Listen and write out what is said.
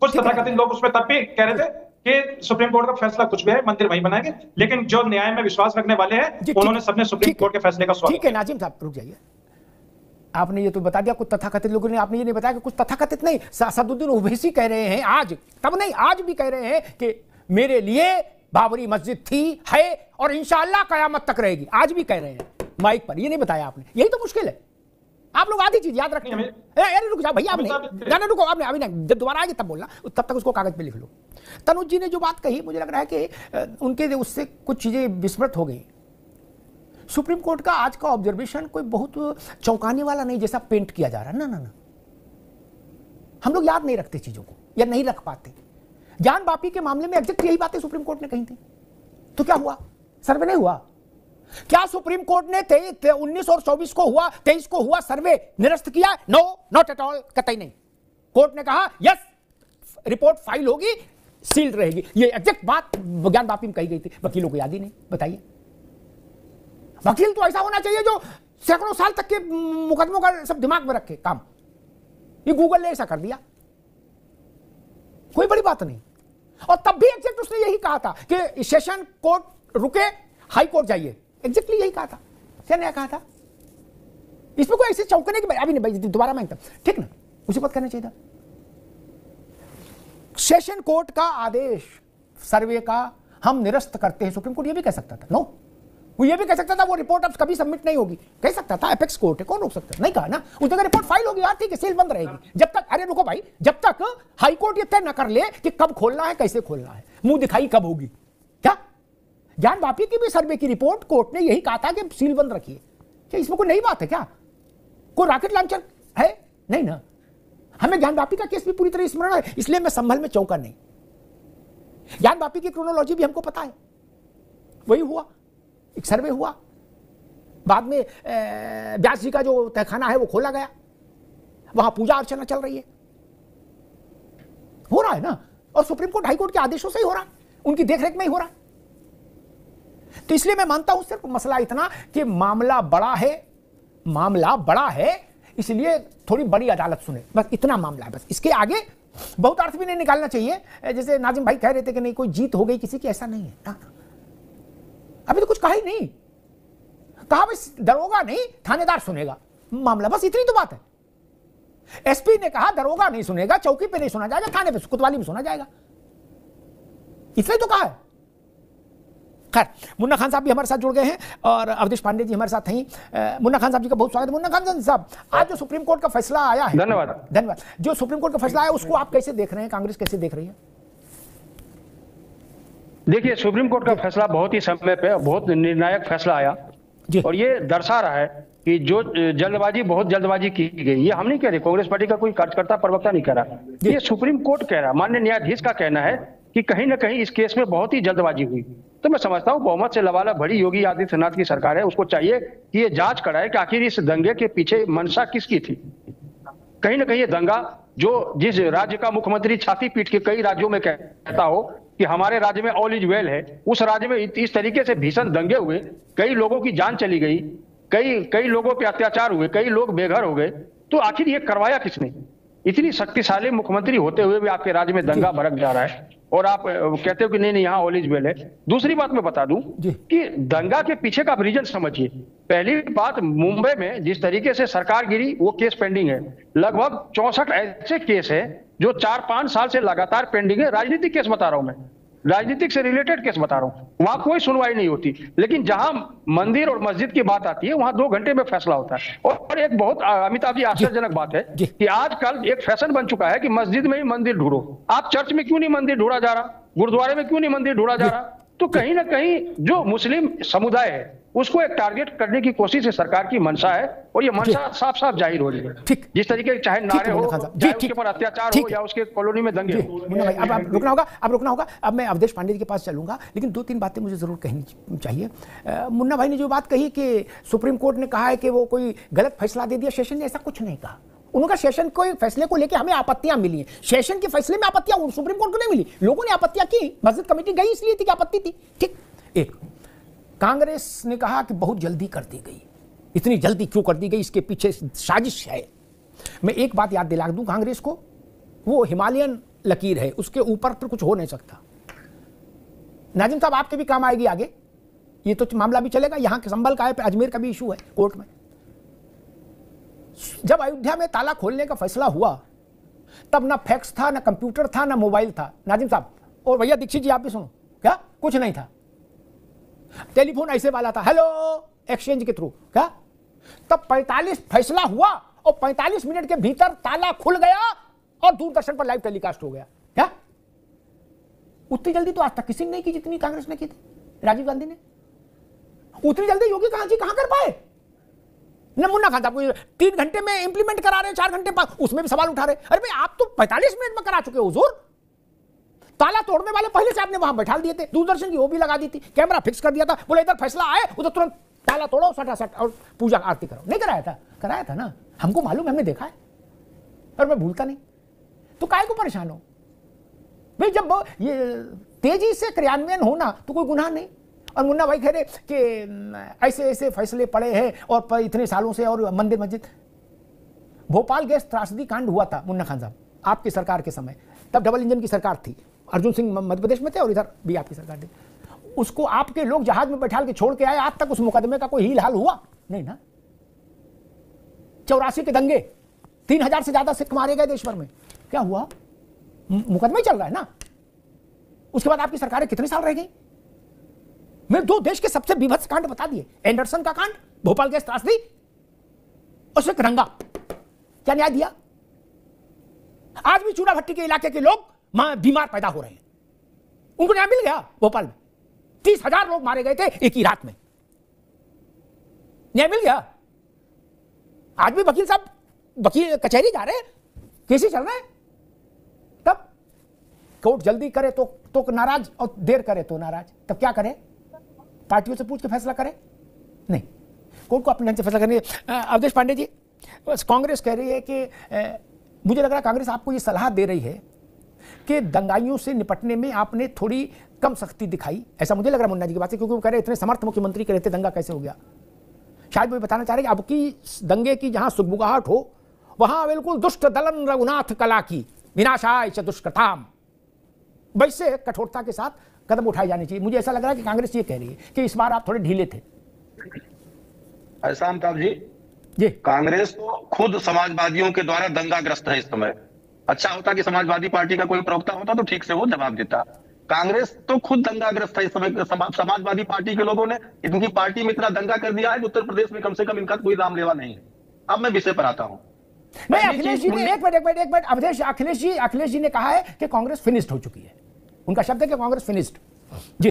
कुछ तथाकथित लोग उसमें तब भी कह रहे थे कि सुप्रीम कोर्ट का फैसला कुछ भी है, मंदिर वहीं बनाएंगे, लेकिन जो न्याय में विश्वास रखने वाले हैं उन्होंने सबने सुप्रीम कोर्ट के फैसले का स्वागत किया। ठीक है नाजिम साहब रुक जाइए, आपने ये तो बता दिया कुछ तथाकथित लोगों ने, आपने ये नहीं बताया कि कुछ तथाकथित नहीं, असदुद्दीन ओवैसी कह रहे हैं आज, तब नहीं आज भी कह रहे हैं कि मेरे लिए बाबरी मस्जिद थी, है और इंशाअल्लाह कयामत तक रहेगी, आज भी कह रहे हैं माइक पर। ये नहीं बताया आपने, यही तो मुश्किल है। आप लोग आधी चीज याद रखें। अरे रुक जाओ भैया, आपने रुको, आपने अभी नहीं, जब दोबारा आएगी तब बोलना, तब तक उसको कागज पे लिख लो। तनुज जी ने जो बात कही, मुझे लग रहा है कि उनके उससे कुछ चीजें विस्मृत हो गई। सुप्रीम कोर्ट का आज का ऑब्जर्वेशन कोई बहुत चौंकाने वाला नहीं जैसा पेंट किया जा रहा है। ना ना ना, हम लोग याद नहीं रखते चीजों को या नहीं रख पाते। ज्ञान वापी के मामले में एग्जैक्ट यही बातें सुप्रीम कोर्ट ने कही थी, तो क्या हुआ? सर्वे नहीं हुआ क्या? सुप्रीम कोर्ट ने 19 और 24 को हुआ, 23 को हुआ सर्वे निरस्त किया? नो, नॉट एट ऑल, कतई नहीं। कोर्ट ने कहा यस, रिपोर्ट फाइल होगी, सील्ड रहेगी। ये एग्जैक्ट बात ज्ञान वापी में कही गई थी, वकीलों को याद ही नहीं। बताइए, वकील तो ऐसा होना चाहिए जो सैकड़ों साल तक के मुकदमों का सब दिमाग में रखे काम। ये गूगल ने ऐसा कर दिया, कोई बड़ी बात नहीं। और तब भी एग्जैक्ट उसने यही कहा था कि सेशन कोर्ट रुके, हाई कोर्ट जाइए, एग्जैक्टली यही कहा था। क्या नया कहा था? इसमें कोई ऐसे चौंकने की अभी नहीं, दोबारा मांगता, ठीक ना, उसी बात करना चाहिए था। सेशन कोर्ट का आदेश सर्वे का हम निरस्त करते हैं, सुप्रीम कोर्ट ये भी कह सकता था। नो, वो ये भी कह सकता था वो रिपोर्ट अब कभी सबमिट नहीं होगी, कह सकता था। एपेक्स कोर्ट है, कौन रोक सकता है? नहीं कहा ना, उस जगह रिपोर्ट फाइल होगी, यार ठीक है, सील बंद रहेगी जब तक। अरे रुको भाई, जब तक हाई कोर्ट ये तय न कर ले कि कब खोलना है, कैसे खोलना है, मुंह दिखाई कब होगी। क्या ज्ञान वापी की भी सर्वे की रिपोर्ट कोर्ट ने यही कहा था कि सील बंद रखिए। क्या इसमें कोई नई बात है? क्या कोई रॉकेट लॉन्चर है? नहीं ना। हमें ज्ञान वापी का केस भी पूरी तरह स्मरण है, इसलिए मैं संभल में चौंका नहीं। ज्ञान वापी की क्रोनोलॉजी भी हमको पता है। वही हुआ, एक सर्वे हुआ, बाद में व्यास जी का जो तहखाना है वो खोला गया, वहां पूजा अर्चना चल रही है, हो रहा है ना। और सुप्रीम कोर्ट हाई कोर्ट के आदेशों से ही हो रहा है, उनकी देखरेख में ही हो रहा है। तो इसलिए मैं मानता हूं सिर्फ मसला इतना कि मामला बड़ा है, इसलिए थोड़ी बड़ी अदालत सुने, बस इतना मामला है। बस इसके आगे बहुत अर्थ भी नहीं निकालना चाहिए। जैसे नाजिम भाई कह रहे थे कि नहीं कोई जीत हो गई किसी की, ऐसा नहीं है ना। अभी तो कुछ कहा ही नहीं, कहा बस दरोगा नहीं थानेदार सुनेगा मामला, बस इतनी तो बात है। एसपी ने कहा दरोगा नहीं सुनेगा, चौकी पे नहीं सुना जाएगा, थाने पे कोतवाली में सुना जाएगा, इतना ही तो कहा है। खैर, मुन्ना खान साहब भी हमारे साथ जुड़ गए हैं और अवधेश पांडे जी हमारे साथ हैं। मुन्ना खान साहब जी का बहुत स्वागत है। मुन्ना खान साहब, आज जो सुप्रीम कोर्ट का फैसला आया है, धन्यवाद, जो सुप्रीम कोर्ट का फैसला आया उसको आप कैसे देख रहे हैं, कांग्रेस कैसे देख रही है? देखिए, सुप्रीम कोर्ट का फैसला बहुत ही समय पे बहुत निर्णायक फैसला आया और ये दर्शा रहा है कि जो बहुत जल्दबाजी की गई, ये हम नहीं कह रहे, कांग्रेस पार्टी का कोई कार्यकर्ता प्रवक्ता नहीं कह रहा, ये सुप्रीम कोर्ट कह रहा, माननीय न्यायाधीश का कहना है कि कहीं ना कहीं इस केस में बहुत ही जल्दबाजी हुई। तो मैं समझता हूं बहुमत से लवाला भरी योगी आदित्यनाथ की सरकार है, उसको चाहिए कि ये जांच कराए कि आखिर इस दंगे के पीछे मंशा किसकी थी। कहीं ना कहीं ये दंगा जो जिस राज्य का मुख्यमंत्री छाती पीट के कई राज्यों में कहता हो कि हमारे राज्य में ऑल इज वेल है, उस राज्य में इस तरीके से भीषण दंगे हुए, कई लोगों की जान चली गई, कई लोगों पे अत्याचार हुए, कई लोग बेघर हो गए, तो आखिर ये करवाया किसने? इतनी शक्तिशाली मुख्यमंत्री होते हुए भी आपके राज्य में दंगा भड़क जा रहा है और आप कहते हो कि नहीं यहाँ ऑल इज वेल है। दूसरी बात मैं बता दूं कि दंगा के पीछे का रीजन समझिए। पहली बात, मुंबई में जिस तरीके से सरकार गिरी वो केस पेंडिंग है, लगभग 64 ऐसे केस है जो 4-5 साल से लगातार पेंडिंग है। राजनीतिक केस बता रहा हूं मैं, राजनीतिक से रिलेटेड केस बता रहा हूं, वहां कोई सुनवाई नहीं होती। लेकिन जहां मंदिर और मस्जिद की बात आती है वहां 2 घंटे में फैसला होता है। और एक बहुत अमिताभ जी आश्चर्यजनक बात है कि आजकल एक फैशन बन चुका है कि मस्जिद में ही मंदिर ढूंढो। आप चर्च में क्यों नहीं मंदिर ढूंढा जा रहा, गुरुद्वारे में क्यों नहीं मंदिर ढूंढा जा रहा? तो कहीं ना कहीं जो मुस्लिम समुदाय है उसको एक टारगेट करने की कोशिश है सरकार की मंशा है, और ये मंशा साफ साफ जाहिर हो रही है। जिस तरीके चाहे नारे हो, चाहे उसके ऊपर अत्याचार हो या उसके कॉलोनी में दंगे हो। अब रुकना होगा। अब मैं अवधेश पांडे जी के पास चलूंगा, लेकिन 2-3 बातें मुझे जरूर कहनी चाहिए। मुन्ना भाई ने जो बात कही कि सुप्रीम कोर्ट ने कहा है कि वो कोई गलत फैसला दे दिया, सेशन ने ऐसा कुछ नहीं कहा। उनका सेशन को फैसले को लेकर हमें आपत्तियां मिली हैं, सेशन के फैसले में आपत्तियां सुप्रीम कोर्ट को नहीं मिली, लोगों ने आपत्तियां की, मस्जिद कमेटी गई इसलिए थी कि आपत्ति थी। ठीक, एक कांग्रेस ने कहा कि बहुत जल्दी कर दी गई, इतनी जल्दी क्यों कर दी गई, इसके पीछे साजिश है। मैं एक बात याद दिला दूं कांग्रेस को, वो हिमालयन लकीर है, उसके ऊपर तो कुछ हो नहीं सकता। नाजिम साहब आपके भी काम आएगी आगे, ये तो मामला भी चलेगा। यहां के संभल का है, अजमेर का भी इशू है कोर्ट में। जब अयोध्या में ताला खोलने का फैसला हुआ तब ना फैक्स था, ना कंप्यूटर था, ना मोबाइल था। नाजिम साहब और भैया दीक्षित जी आप भी सुनो, क्या कुछ नहीं था। टेलीफोन ऐसे वाला था, हेलो, एक्सचेंज के थ्रू, क्या तब 45 फैसला हुआ और 45 मिनट के भीतर ताला खुल गया और दूरदर्शन पर लाइव टेलीकास्ट हो गया। क्या उतनी जल्दी तो आज तक किसी ने नहीं की जितनी कांग्रेस ने की थी, राजीव गांधी ने। उतनी जल्दी योगी जी कहां कर पाए? न मुन्ना खान साहब 3 घंटे में इंप्लीमेंट करा रहे, 4 घंटे बाद उसमें भी सवाल उठा रहे। अरे भाई आप तो 45 मिनट में करा चुके हो हुजूर। ताला तोड़ने वाले पहले से आपने वहां बैठा दिए थे, दूरदर्शन की वो भी लगा दी थी, कैमरा फिक्स कर दिया था, बोले इधर फैसला आए उधर तुरंत ताला तोड़ो, सटासट और पूजा आरती करो। नहीं कराया था? कराया था ना, हमको मालूम, हमने देखा है और मैं भूलता नहीं। तो काहे को परेशान हो भाई? जब ये तेजी से क्रियान्वयन होना तो कोई गुनाह नहीं। और मुन्ना भाई कह रहे कि ऐसे ऐसे फैसले पड़े हैं और इतने सालों से, और मंदिर मस्जिद। भोपाल गैस त्रासदी कांड हुआ था मुन्ना खान साहब आपकी सरकार के समय, तब डबल इंजन की सरकार थी, अर्जुन सिंह मध्य प्रदेश में थे और इधर भी आपकी सरकार थी। उसको आपके लोग जहाज में बैठा के छोड़ के आए, आज तक उस मुकदमे का कोई हील हाल हुआ नहीं ना। 84 के दंगे, 3000 से ज्यादा सिख मारे गए देश भर में, क्या हुआ? मुकदमा ही चल रहा है ना। उसके बाद आपकी सरकारें कितने साल रह गई? मैं 2 देश के सबसे विभत्स कांड बता दिए, एंडरसन का कांड, भोपाल गैस त्रासदी और सिख दंगा। क्या न्याय दिया? आज भी चूड़ा भट्टी के इलाके के लोग बीमार पैदा हो रहे हैं, उनको न्याय मिल गया? भोपाल में 30,000 लोग मारे गए थे एक ही रात में, न्याय मिल गया? आज भी वकील साहब वकील कचहरी जा रहे हैं, केस चल रहे हैं। तब कोर्ट जल्दी करे तो नाराज और देर करे तो नाराज। तब क्या करे? पार्टियों से पूछ के फैसला करे? नहीं, कोर्ट को अपने ढंग से फैसला करनी है। अवधेश पांडे जी, कांग्रेस कह रही है कि मुझे लग रहा है कांग्रेस आपको ये सलाह दे रही है कि दंगाइयों से निपटने में आपने थोड़ी कम सख्ती दिखाई, ऐसा मुझे लग रहा है मुन्ना जी की बात से, क्योंकि वो कह रहे इतने समर्थ मुख्यमंत्री के रहते दंगा कैसे हो गया। शायद वो बताना चाह रहे कि अब की दंगे की जहां सुगबुगाहट हो वहां बिल्कुल दुष्ट दलन रघुनाथ कला की विनाशाय च दुष्कृताम, वैसे कठोरता के साथ कदम उठाए जाने चाहिए। मुझे ऐसा लग रहा है कि कांग्रेस ये कह रही है कि इस बार आप थोड़े ढीले थे। ऐसा अमिताभ जी, कांग्रेस तो खुद समाजवादियों के द्वारा दंगाग्रस्त है इस समय। अच्छा होता कि समाजवादी पार्टी का कोई प्रवक्ता होता तो ठीक से वो जवाब देता। कांग्रेस तो खुद दंगाग्रस्त है इस समय। समाजवादी पार्टी के लोगों ने इनकी पार्टी में इतना दंगा कर दिया है कि उत्तर प्रदेश में कम से कम इनका कोई रामलेवा नहीं है। अब मैं विषय पर आता हूं। नहीं, अखिलेश जी ने एक मिनट अवधेश, अखिलेश जी ने कहा है कि कांग्रेस फिनिश्ड हो चुकी है। उनका शब्द है कि कांग्रेस फिनिश्ड। जी